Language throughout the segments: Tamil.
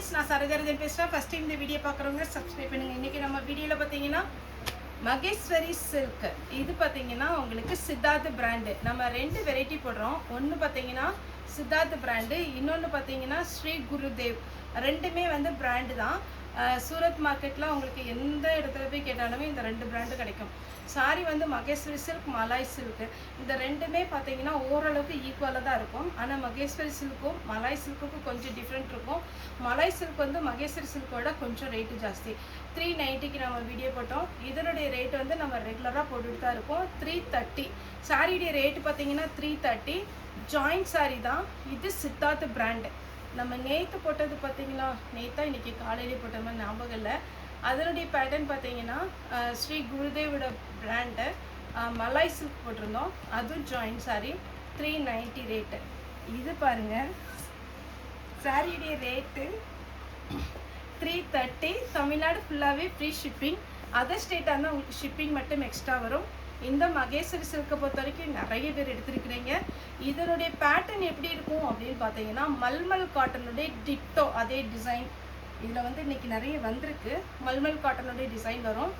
ஃப்ரெண்ட்ஸ், நான் சரோஜரஜன் பேசுகிறேன். ஃபஸ்ட் டைம் இந்த வீடியோ பார்க்குறவங்க சப்ஸ்கிரைப் பண்ணுங்கள். இன்றைக்கி நம்ம வீடியோவில் பார்த்தீங்கன்னா மகேஸ்வரி சில்க். இது பார்த்தீங்கன்னா உங்களுக்கு சித்தார்த் பிராண்டு. நம்ம 2 வெரைட்டி போடுறோம். ஒன்று பார்த்தீங்கன்னா சித்தார்த் பிராண்டு, இன்னொன்று பார்த்தீங்கன்னா ஸ்ரீ குருதேவ். ரெண்டுமே வந்து பிராண்டு தான். சூரத் மார்க்கெட்டில் உங்களுக்கு எந்த இடத்துல போய் கேட்டாலுமே இந்த 2 பிராண்டு கிடைக்கும். சாரி வந்து மகேஸ்வரி சில்க், மலாய் சில்க்கு, இந்த ரெண்டுமே பார்த்தீங்கன்னா ஓரளவுக்கு ஈக்குவலாக தான் இருக்கும். ஆனால் மகேஸ்வரி சில்க்கும் மலாய் சில்க்குக்கும் கொஞ்சம் டிஃப்ரெண்ட் இருக்கும். மலாய் சில்க் வந்து மகேஸ்வரி சில்க்கோட கொஞ்சம் ரேட்டு ஜாஸ்தி. 390க்கு நம்ம வீடியோ போட்டோம். இதனுடைய ரேட் வந்து நம்ம ரெகுலராக போட்டுட்டு தான் இருக்கோம். 330. சாரியுடைய ரேட்டு பார்த்தீங்கன்னா 330. ஜாயிண்ட் சாரி தான். இது சித்தார்த் பிராண்டு. நம்ம நேற்று போட்டது பார்த்தீங்களா, நேற்றா இன்றைக்கி காலையிலே போட்ட மாதிரி ஞாபகம் இல்லை. அதனுடைய பேட்டர்ன் பார்த்தீங்கன்னா ஸ்ரீ குருதேவோட பிராண்டு மலாய் சில்க் போட்டிருந்தோம். அதுவும் ஜாயிண்ட் சாரி 390 ரேட்டு. இது பாருங்கள், சாரியுடைய ரேட்டு 330. தமிழ்நாடு ஃபுல்லாகவே ஃப்ரீ ஷிப்பிங். அதர் ஸ்டேட்டாக இருந்தால் உங்களுக்கு ஷிப்பிங் மட்டும் எக்ஸ்ட்ரா வரும். இந்த மகேஸ்வரி சில்கை பொறுத்த வரைக்கும் நிறைய பேர் எடுத்துருக்கிறீங்க. இதனுடைய பேட்டர்ன் எப்படி இருக்கும் அப்படின்னு பார்த்தீங்கன்னா மல்மல் காட்டனுடைய டிட்டோ அதே டிசைன். இதில் வந்து இன்றைக்கி நிறைய வந்திருக்கு. மல்மல் காட்டனுடைய டிசைன் வரும்.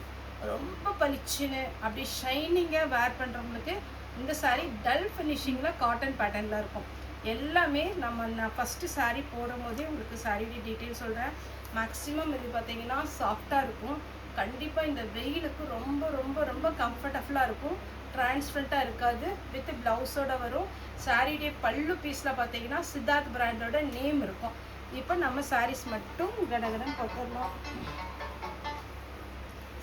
ரொம்ப பளிச்சுன்னு அப்படி ஷைனிங்காக வேர் பண்ணுறவங்களுக்கு இந்த சாரீ டல் ஃபினிஷிங்கில் காட்டன் பேட்டர்னில் இருக்கும். எல்லாமே நான் ஃபஸ்ட்டு சாரீ போடும் போதே உங்களுக்கு சாரியுடைய டீட்டெயில் சொல்கிறேன். மேக்ஸிமம் இது பார்த்தீங்கன்னா சாஃப்டாக இருக்கும். கண்டிப்பாக இந்த வெயிலுக்கு ரொம்ப ரொம்ப ரொம்ப கம்ஃபர்டபுளாக இருக்கும். டிரான்ஸ்பரண்ட்டாக இருக்காது. வித் ப்ளவுஸோடு வரும். சாரியுடைய பல்லு பீஸில் பார்த்தீங்கன்னா சித்தார்த் பிராண்டோட நேம் இருக்கும். இப்போ நம்ம சாரீஸ் மட்டும் கடகடன் போட்டுடணும்.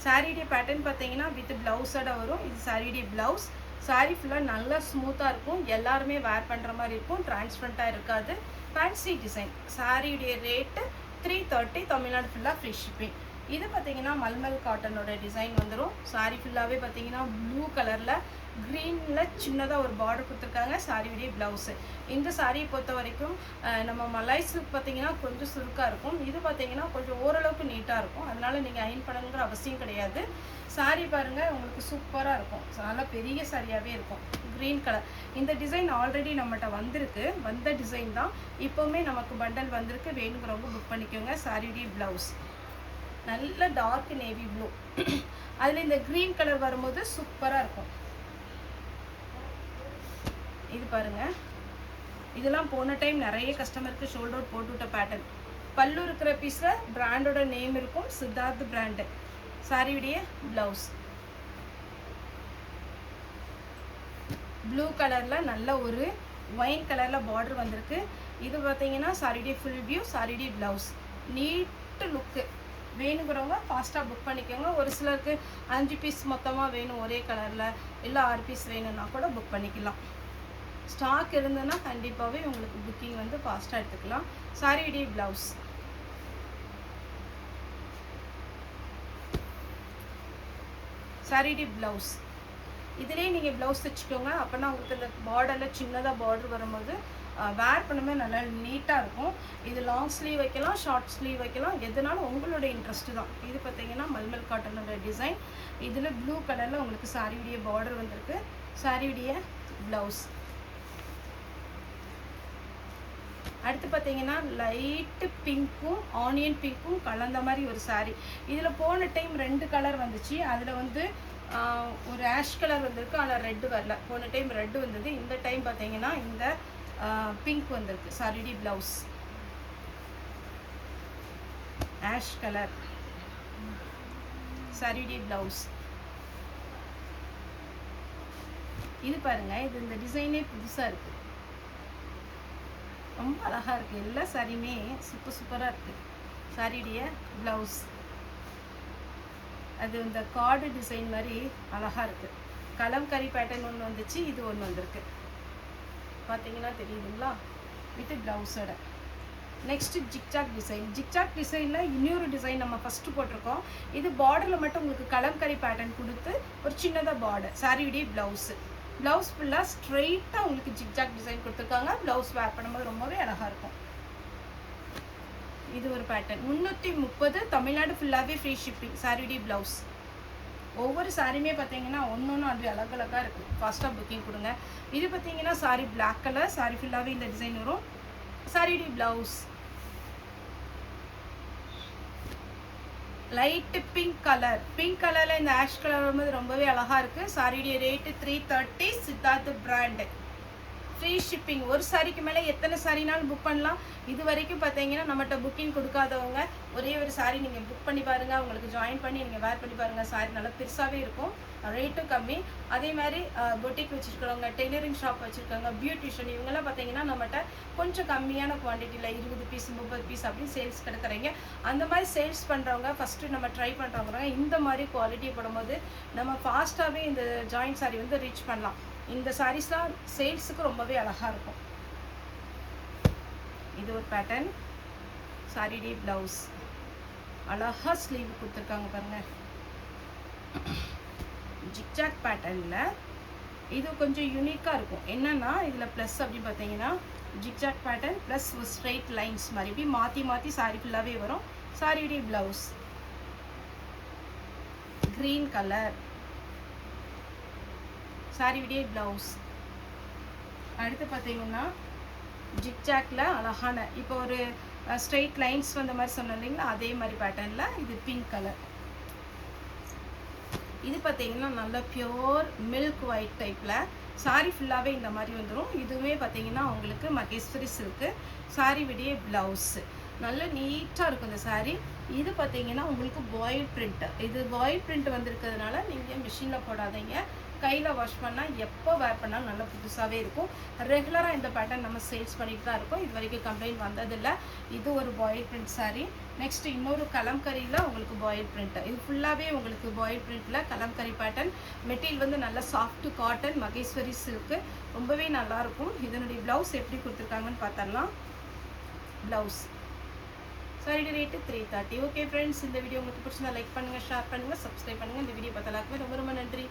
சாரியுடைய பேட்டர்ன் பார்த்தீங்கன்னா வித் ப்ளவுஸோட வரும். இது சாரியுடைய ப்ளவுஸ். சாரி ஃபுல்லாக நல்லா ஸ்மூத்தாக இருக்கும். எல்லாருமே வேர் பண்ணுற மாதிரி இருக்கும். டிரான்ஸ்பரண்ட்டாக இருக்காது. Fancy design. சாரியுடைய ரேட்டு 330. தமிழ்நாடு ஃபுல்லாக ஃப்ரீ ஷிப்பிங். இது பார்த்தீங்கன்னா மல்மல் காட்டனோட டிசைன் வந்துடும். சாரி ஃபுல்லாகவே பார்த்தீங்கன்னா ப்ளூ கலரில் க்ரீனில் சின்னதாக ஒரு பார்டர் கொடுத்துருக்காங்க. சாரியுடைய ப்ளவுஸு. இந்த சாரியை பொறுத்த வரைக்கும் நம்ம மலாய் சில்க் பார்த்தீங்கன்னா கொஞ்சம் சுருக்காக இருக்கும். இது பார்த்தீங்கன்னா கொஞ்சம் ஓரளவுக்கு நீட்டாக இருக்கும். அதனால் நீங்கள் அயன் பண்ணணுங்கிற அவசியம் கிடையாது. சாரி பாருங்கள், உங்களுக்கு சூப்பராக இருக்கும். நல்லா பெரிய சாரியாகவே இருக்கும். Green colour. இந்த டிசைன் ஆல்ரெடி நம்மகிட்ட வந்திருக்கு. வந்த டிசைன் தான். இப்போவுமே நமக்கு பண்டல் வந்திருக்கு. வேணுங்கிறவங்க புக் பண்ணிக்கோங்க. சாரியுடைய ப்ளவுஸ் நல்ல டார்க் நேவி ப்ளூ. அதில் இந்த க்ரீன் கலர் வரும்போது சூப்பராக இருக்கும். இது பாருங்கள், இதெல்லாம் போன டைம் நிறைய கஸ்டமருக்கு ஷோல்ட் அவுட் போட்டு விட்ட பேட்டர்ன். பல்லு இருக்கிற பீஸில் பிராண்டோட நேம் இருக்கும். சித்தார்த் பிராண்டு. சாரியுடைய ப்ளவுஸ் ப்ளூ கலரில் நல்ல ஒரு ஒயின் கலரில் பார்டர் வந்திருக்கு. இது பார்த்தீங்கன்னா சாரியுடைய ஃபுல் வியூ. சாரியுடைய ப்ளவுஸ் நீட்டு லுக்கு. வேணுங்கிறவங்க ஃபாஸ்ட்டாக புக் பண்ணிக்கோங்க. ஒரு சிலருக்கு 5 பீஸ் மொத்தமாக வேணும் ஒரே கலரில், இல்லை 6 பீஸ் வேணும்னா கூட புக் பண்ணிக்கலாம். ஸ்டாக் இருந்ததுன்னா கண்டிப்பாகவே உங்களுக்கு புக்கிங் வந்து ஃபாஸ்ட்டாக எடுத்துக்கலாம். சாரியுடைய ப்ளவுஸ் சாரியுடைய ப்ளவுஸ். இதிலே நீங்கள் ப்ளவுஸ் தைச்சிக்கோங்க. அப்போனா உங்களுக்கு இந்த பார்டரில் சின்னதாக பார்டர் வரும்போது வேர் பண்ணும்போது நல்லா நீட்டாக இருக்கும். இது லாங் ஸ்லீவ் வைக்கலாம், ஷார்ட் ஸ்லீவ் வைக்கலாம். எதுனாலும் உங்களோட இன்ட்ரெஸ்ட்டு தான். இது பார்த்தீங்கன்னா மல்மல் காட்டனோட டிசைன். இதில் ப்ளூ கலரில் உங்களுக்கு சாரியுடைய பார்டர் வந்திருக்கு. சாரியுடைய ப்ளவுஸ். அடுத்து பார்த்தீங்கன்னா லைட்டு பிங்க்கும் ஆனியன் பிங்க்கும் கலந்த மாதிரி ஒரு சாரீ. இதில் போன டைம் 2 கலர் வந்துச்சு. அதில் வந்து ஒரு ஆஷ் கலர் வந்திருக்கு, ஆனால் ரெட்டு வரல. போன டைம் ரெட்டு வந்தது. இந்த டைம் பார்த்தீங்கன்னா இந்த பிங்க் வந்திருக்கு. சாரியுடைய ப்ளவுஸ் ஆஷ் கலர். சாரியுடைய ப்ளவுஸ். இது பாருங்கள், இது இந்த டிசைனே புதுசாக இருக்குது. ரொம்ப அழகாக இருக்குது. எல்லா சாரியுமே சூப்பராக இருக்குது. சாரியுடைய ப்ளவுஸ் அது இந்த கார்டு டிசைன் மாதிரி அழகாக இருக்குது. கலம்கரி பேட்டர்ன் ஒன்று வந்துச்சு. இது ஒன்று வந்திருக்கு. பார்த்தீங்கன்னா தெரியுதுங்களா, வித் ப்ளவுஸோட. Next zigzag design. ஜிக்ஜாக் டிசைனில் இன்னொரு டிசைன் நம்ம ஃபஸ்ட்டு போட்டிருக்கோம். இது பார்டரில் மட்டும் உங்களுக்கு கலம்கரி பேட்டர்ன் கொடுத்து ஒரு சின்னதாக பார்டர். சாரியுடைய ப்ளவுஸு. ப்ளவுஸ் ஃபுல்லாக ஸ்ட்ரெயிட்டாக உங்களுக்கு ஜிக்ஜாக் டிசைன் கொடுத்துருக்காங்க. ப்ளவுஸ் வேர் பண்ணும்போது ரொம்பவே அழகாக இருக்கும். இது ஒரு பேட்டர்ன். 330. தமிழ்நாடு ஃபுல்லாகவே ஃப்ரீ ஷிப்பிங். சாரியுடைய ப்ளவுஸ். ஒவ்வொரு சாரியுமே பார்த்தீங்கன்னா ஒன்று அப்படி அழகழகாக இருக்குது. ஃபாஸ்ட்டாக புக்கிங் கொடுங்க. இது பார்த்தீங்கன்னா சாரி பிளாக் கலர். சாரி ஃபுல்லாகவே இந்த டிசைன் வரும். சாரியுடைய ப்ளவுஸ் லைட்டு பிங்க் கலரில் இந்த ஆஷ் கலர் வரும்போது ரொம்பவே அழகாக இருக்குது. சாரியுடைய rate 330. Siddharth brand. Free shipping. ஒரு சாரிக்கு மேலே எத்தனை சாரினாலும் புக் பண்ணலாம். இது வரைக்கும் பார்த்தீங்கன்னா நம்மகிட்ட புக்கிங் கொடுக்காதவங்க ஒரே ஒரு சாரி நீங்கள் புக் பண்ணி பாருங்கள். உங்களுக்கு ஜாயின் பண்ணி நீங்கள் வேர் பண்ணி பாருங்கள். சாரி நல்லா பெருசாகவே இருக்கும், ரேட்டும் கம்மி. அதே மாதிரி பொட்டிக் வச்சுருக்கிறவங்க, டெய்லரிங் ஷாப் வச்சுருக்காங்க, பியூட்டிஷியன், இவங்கெல்லாம் பார்த்தீங்கன்னா நம்மகிட்ட கொஞ்சம் கம்மியான குவான்டிட்டியில் 20 பீஸ் 30 பீஸ் அப்படின்னு சேல்ஸ் கிடைக்கிறீங்க. அந்த மாதிரி சேல்ஸ் பண்ணுறவங்க ஃபஸ்ட்டு நம்ம ட்ரை பண்ணுறவங்க இந்த மாதிரி குவாலிட்டி போடும்போது நம்ம ஃபாஸ்ட்டாகவே இந்த ஜாயின்ட் சாரி வந்து ரீச் பண்ணலாம். இந்த சாரீஸ்லாம் சேல்ஸுக்கு ரொம்பவே அழகாக இருக்கும். இது ஒரு பேட்டர்ன். சாரிடி ப்ளவுஸ் அழகாக ஸ்லீவ் கொடுத்துருக்காங்க பாருங்கள். ஜிக்ஜாக் பேட்டர்னில் இது கொஞ்சம் யூனிக்காக இருக்கும். என்னென்னா இதில் ப்ளஸ் அப்படின்னு பார்த்தீங்கன்னா zigzag pattern plus straight lines மாதிரி இப்படி மாற்றி மாற்றி சாரி ஃபுல்லாகவே வரும். சாரிடி ப்ளவுஸ் க்ரீன் கலர். சாரி விடிய ப்ளவுஸ். அடுத்து பார்த்தீங்கன்னா ஜிக்ஜாக்ல அழகான இப்போ ஒரு ஸ்ட்ரெயிட் லைன்ஸ் வந்த மாதிரி சொன்னோம் இல்லைங்களா, அதே மாதிரி பேட்டர்னில் இது பிங்க் கலர். இது பார்த்தீங்கன்னா நல்ல பியோர் மில்க் ஒயிட் டைப்பில் சாரி ஃபுல்லாகவே இந்த மாதிரி வந்துடும். இதுவுமே பார்த்தீங்கன்னா உங்களுக்கு மகேஸ்வரி சில்க்கு. சாரி விடிய ப்ளவுஸு நல்ல நீட்டாக இருக்கும் இந்த சாரீ. இது பார்த்தீங்கன்னா உங்களுக்கு பாயில் பிரிண்ட். இது பாயில் பிரிண்ட் வந்திருக்கிறதுனால நீங்கள் மிஷினில் போடாதீங்க, கையில் வாஷ் பண்ணால் எப்போ வேர் பண்ணாலும் நல்லா புதுசாகவே இருக்கும். ரெகுலராக இந்த பேட்டர்ன் நம்ம சேல்ஸ் பண்ணிட்டு தான் இருக்கோம். இது வரைக்கும் கம்ப்ளைண்ட் வந்ததில்லை. இது ஒரு பாயில் பிரிண்ட் சாரீ. நெக்ஸ்ட்டு இன்னொரு கலம்கரியில் உங்களுக்கு பாயில் பிரிண்ட். இது ஃபுல்லாகவே உங்களுக்கு பாயில் பிரிண்ட்டில் கலம்கரி பேட்டர்ன். மெட்டீரியல் வந்து நல்லா சாஃப்ட்டு காட்டன் மகேஸ்வரி சில்க்கு, ரொம்பவே நல்லாயிருக்கும். இதனுடைய ப்ளவுஸ் எப்படி கொடுத்துருக்காங்கன்னு பார்த்தரலாம். ப்ளவுஸ் சாரியோட ரேட்டு 330. ஓகே ஃப்ரெண்ட்ஸ், இந்த வீடியோ உங்களுக்கு பிடிச்சிருந்தா லைக் பண்ணுங்கள், ஷேர் பண்ணுங்கள், சப்ஸ்கிரைப் பண்ணுங்கள். இந்த வீடியோ பார்த்தலாக்குமே ரொம்ப ரொம்ப நன்றி.